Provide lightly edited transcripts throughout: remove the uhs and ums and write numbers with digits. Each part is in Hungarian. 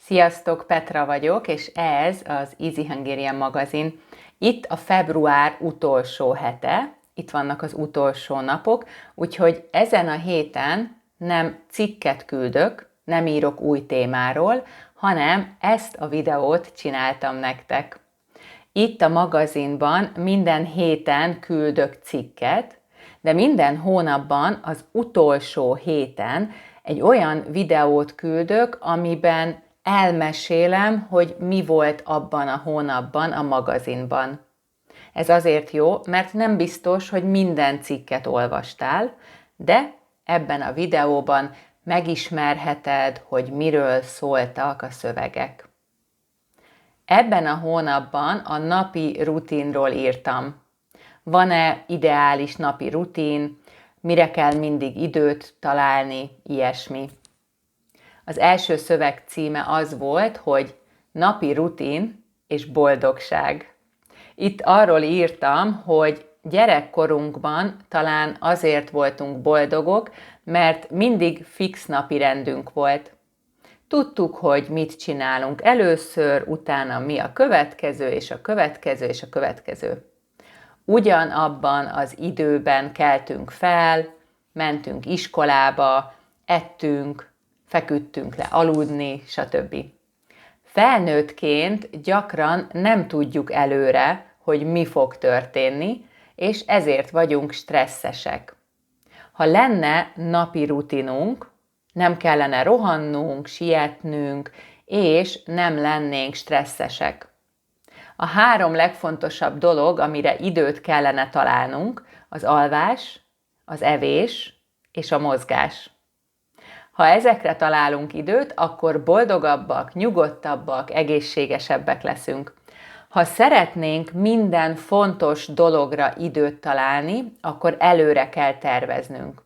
Sziasztok, Petra vagyok, és ez az Easy Hungarian magazin. Itt a február utolsó hete, itt vannak az utolsó napok, úgyhogy ezen a héten nem cikket küldök, nem írok új témáról, hanem ezt a videót csináltam nektek. Itt a magazinban minden héten küldök cikket, de minden hónapban az utolsó héten egy olyan videót küldök, amiben elmesélem, hogy mi volt abban a hónapban a magazinban. Ez azért jó, mert nem biztos, hogy minden cikket olvastál, de ebben a videóban megismerheted, hogy miről szóltak a szövegek. Ebben a hónapban a napi rutinról írtam. Van-e ideális napi rutin, mire kell mindig időt találni, ilyesmi. Az első szöveg címe az volt, hogy napi rutin és boldogság. Itt arról írtam, hogy gyerekkorunkban talán azért voltunk boldogok, mert mindig fix napi rendünk volt. Tudtuk, hogy mit csinálunk először, utána mi a következő, és a következő, és a következő. Ugyanabban az időben keltünk fel, mentünk iskolába, ettünk, feküdtünk le aludni, stb. Felnőttként gyakran nem tudjuk előre, hogy mi fog történni, és ezért vagyunk stresszesek. Ha lenne napi rutinunk, nem kellene rohannunk, sietnünk, és nem lennénk stresszesek. A 3 legfontosabb dolog, amire időt kellene találnunk, az alvás, az evés és a mozgás. Ha ezekre találunk időt, akkor boldogabbak, nyugodtabbak, egészségesebbek leszünk. Ha szeretnénk minden fontos dologra időt találni, akkor előre kell terveznünk.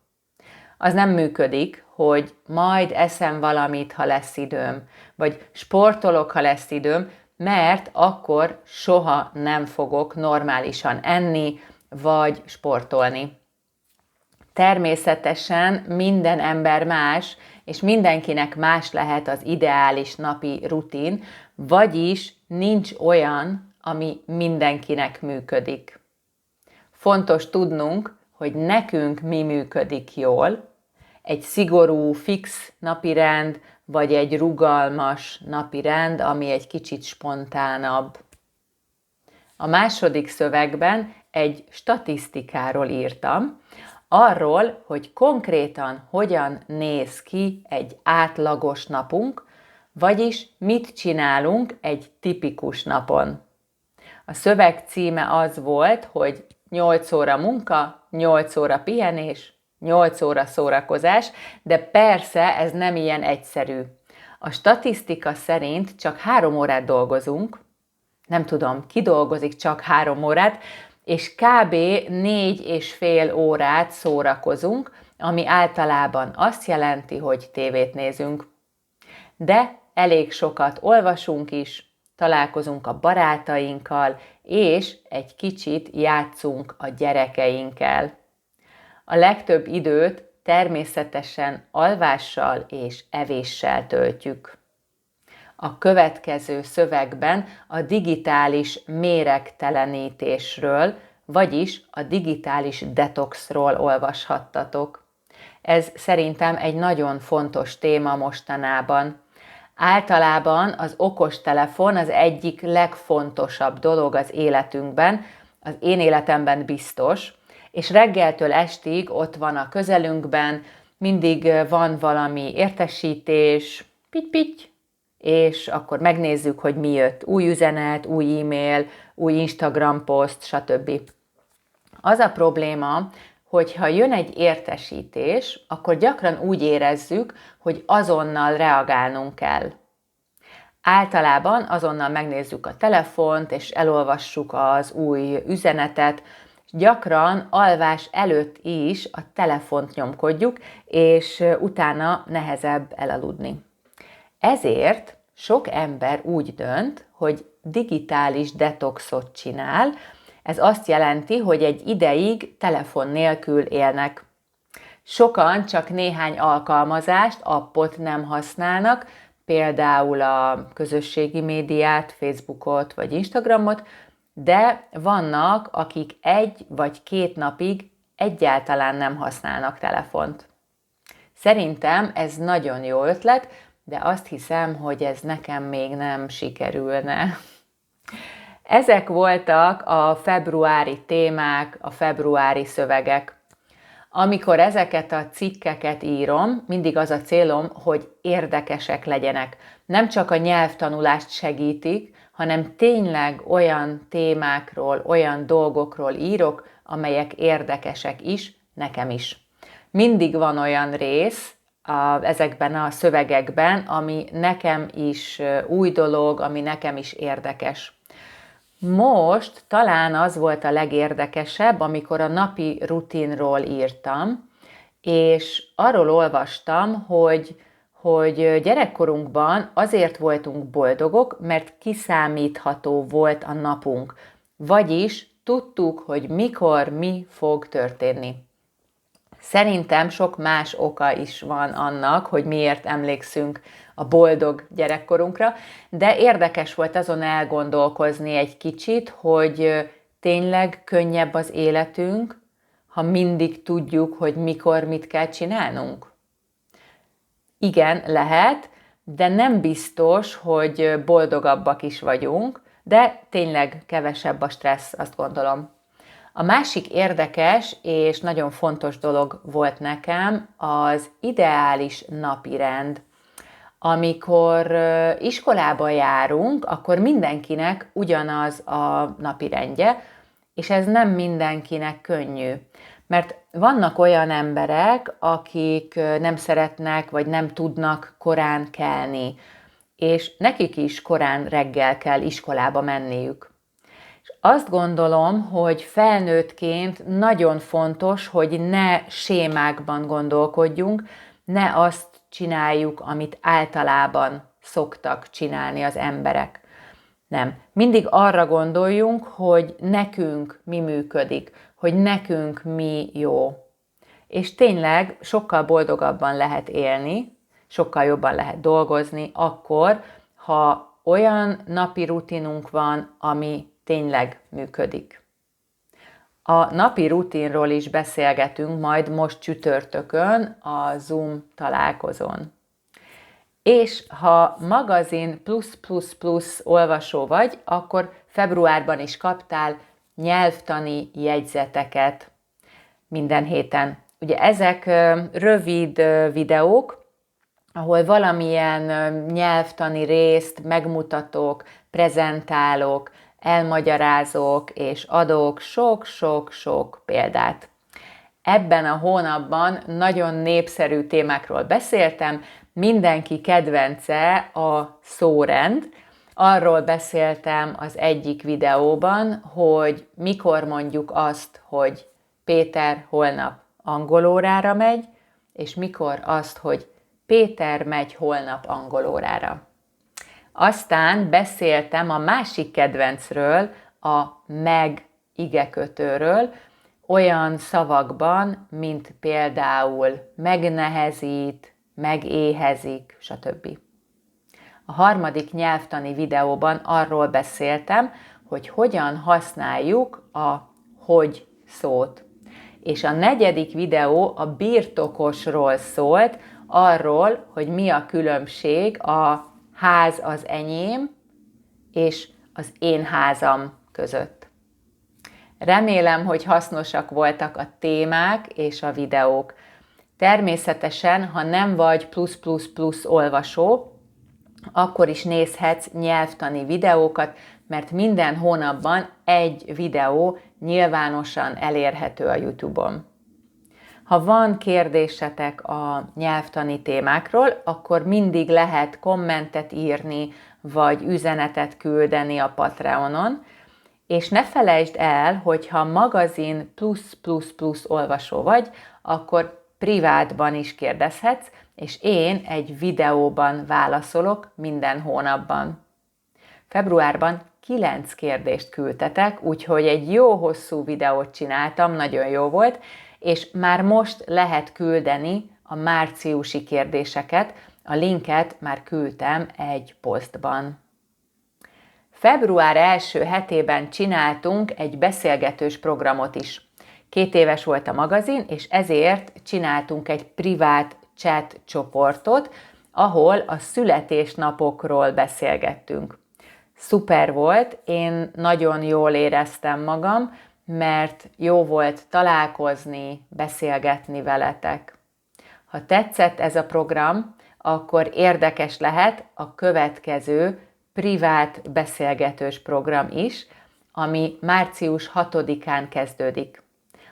Az nem működik, hogy majd eszem valamit, ha lesz időm, vagy sportolok, ha lesz időm, mert akkor soha nem fogok normálisan enni, vagy sportolni. Természetesen minden ember más, és mindenkinek más lehet az ideális napi rutin, vagyis nincs olyan, ami mindenkinek működik. Fontos tudnunk, hogy nekünk mi működik jól, egy szigorú, fix napirend, vagy egy rugalmas napirend, ami egy kicsit spontánabb. A második szövegben egy statisztikáról írtam, arról, hogy konkrétan hogyan néz ki egy átlagos napunk, vagyis mit csinálunk egy tipikus napon. A szöveg címe az volt, hogy 8 óra munka, 8 óra pihenés, 8 óra szórakozás, de persze ez nem ilyen egyszerű. A statisztika szerint csak 3 órát dolgozunk, nem tudom, ki dolgozik csak 3 órát, és kb. 4,5 órát szórakozunk, ami általában azt jelenti, hogy tévét nézünk. De elég sokat olvasunk is, találkozunk a barátainkkal, és egy kicsit játszunk a gyerekeinkkel. A legtöbb időt természetesen alvással és evéssel töltjük. A következő szövegben a digitális méregtelenítésről, vagyis a digitális detoxról olvashattatok. Ez szerintem egy nagyon fontos téma mostanában. Általában az okostelefon az egyik legfontosabb dolog az életünkben, az én életemben biztos, és reggeltől estig ott van a közelünkben, mindig van valami értesítés, pitty-pitty, és akkor megnézzük, hogy mi jött, új üzenet, új e-mail, új Instagram poszt, stb. Az a probléma, hogy ha jön egy értesítés, akkor gyakran úgy érezzük, hogy azonnal reagálnunk kell. Általában azonnal megnézzük a telefont, és elolvassuk az új üzenetet, gyakran alvás előtt is a telefont nyomkodjuk, és utána nehezebb elaludni. Ezért sok ember úgy dönt, hogy digitális detoxot csinál, ez azt jelenti, hogy egy ideig telefon nélkül élnek. Sokan csak néhány alkalmazást, appot nem használnak, például a közösségi médiát, Facebookot vagy Instagramot, de vannak, akik 1 vagy 2 napig egyáltalán nem használnak telefont. Szerintem ez nagyon jó ötlet, de azt hiszem, hogy ez nekem még nem sikerülne. Ezek voltak a februári témák, a februári szövegek. Amikor ezeket a cikkeket írom, mindig az a célom, hogy érdekesek legyenek. Nem csak a nyelvtanulást segítik, hanem tényleg olyan témákról, olyan dolgokról írok, amelyek érdekesek is, nekem is. Mindig van olyan rész ezekben a szövegekben, ami nekem is új dolog, ami nekem is érdekes. Most talán az volt a legérdekesebb, amikor a napi rutinról írtam, és arról olvastam, hogy gyerekkorunkban azért voltunk boldogok, mert kiszámítható volt a napunk, vagyis tudtuk, hogy mikor mi fog történni. Szerintem sok más oka is van annak, hogy miért emlékszünk a boldog gyerekkorunkra, de érdekes volt azon elgondolkozni egy kicsit, hogy tényleg könnyebb az életünk, ha mindig tudjuk, hogy mikor mit kell csinálnunk. Igen, lehet, de nem biztos, hogy boldogabbak is vagyunk, de tényleg kevesebb a stressz, azt gondolom. A másik érdekes és nagyon fontos dolog volt nekem az ideális napirend. Amikor iskolába járunk, akkor mindenkinek ugyanaz a napirendje, és ez nem mindenkinek könnyű. Mert vannak olyan emberek, akik nem szeretnek, vagy nem tudnak korán kelni, és nekik is korán reggel kell iskolába menniük. És azt gondolom, hogy felnőttként nagyon fontos, hogy ne sémákban gondolkodjunk, ne azt csináljuk, amit általában szoktak csinálni az emberek. Nem. Mindig arra gondoljunk, hogy nekünk mi működik, hogy nekünk mi jó. És tényleg sokkal boldogabban lehet élni, sokkal jobban lehet dolgozni akkor, ha olyan napi rutinunk van, ami tényleg működik. A napi rutinról is beszélgetünk majd most csütörtökön a Zoom találkozón. És ha magazin +++ olvasó vagy, akkor februárban is kaptál nyelvtani jegyzeteket minden héten. Ugye ezek rövid videók, ahol valamilyen nyelvtani részt megmutatok, prezentálok, elmagyarázok és adok sok-sok-sok példát. Ebben a hónapban nagyon népszerű témákról beszéltem, mindenki kedvence a szórend. Arról beszéltem az egyik videóban, hogy mikor mondjuk azt, hogy Péter holnap angolórára megy, és mikor azt, hogy Péter megy holnap angolórára. Aztán beszéltem a másik kedvencről, a meg igekötőről, olyan szavakban, mint például megnehezít, megéhezik, stb. A harmadik nyelvtani videóban arról beszéltem, hogy hogyan használjuk a hogy szót. És a negyedik videó a birtokosról szólt, arról, hogy mi a különbség a ház az enyém és az én házam között. Remélem, hogy hasznosak voltak a témák és a videók. Természetesen, ha nem vagy +++ olvasó, akkor is nézhetsz nyelvtani videókat, mert minden hónapban egy videó nyilvánosan elérhető a YouTube-on. Ha van kérdésetek a nyelvtani témákról, akkor mindig lehet kommentet írni, vagy üzenetet küldeni a Patreonon, és ne felejtsd el, hogy ha magazin +++ olvasó vagy, akkor privátban is kérdezhetsz, és én egy videóban válaszolok minden hónapban. Februárban 9 kérdést küldtetek, úgyhogy egy jó hosszú videót csináltam, nagyon jó volt, és már most lehet küldeni a márciusi kérdéseket, A linket már küldtem egy posztban. Február első hetében csináltunk egy beszélgetős programot is. 2 éves volt a magazin, és ezért csináltunk egy privát chat csoportot, ahol a születésnapokról beszélgettünk. Szuper volt, én nagyon jól éreztem magam, mert jó volt találkozni, beszélgetni veletek. Ha tetszett ez a program, akkor érdekes lehet a következő privát beszélgetős program is, ami március 6-án kezdődik.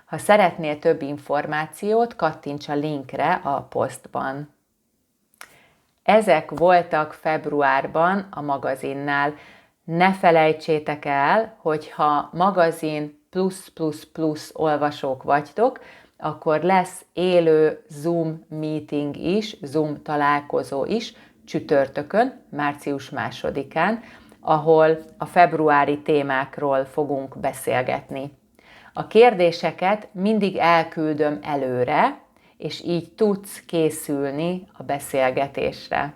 Ha szeretnél több információt, kattints a linkre a posztban. Ezek voltak februárban a magazinnál. Ne felejtsétek el, hogy ha magazin +++ olvasók vagytok, akkor lesz élő Zoom meeting is, Zoom találkozó is csütörtökön, március 2-án, ahol a februári témákról fogunk beszélgetni. A kérdéseket mindig elküldöm előre, és így tudsz készülni a beszélgetésre.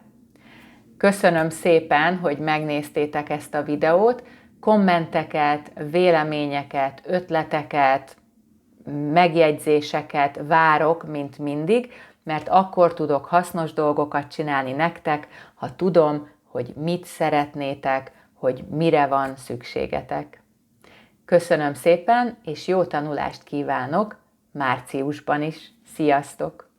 Köszönöm szépen, hogy megnéztétek ezt a videót, kommenteket, véleményeket, ötleteket, megjegyzéseket várok, mint mindig, mert akkor tudok hasznos dolgokat csinálni nektek, ha tudom, hogy mit szeretnétek, hogy mire van szükségetek. Köszönöm szépen, és jó tanulást kívánok márciusban is. Sziasztok!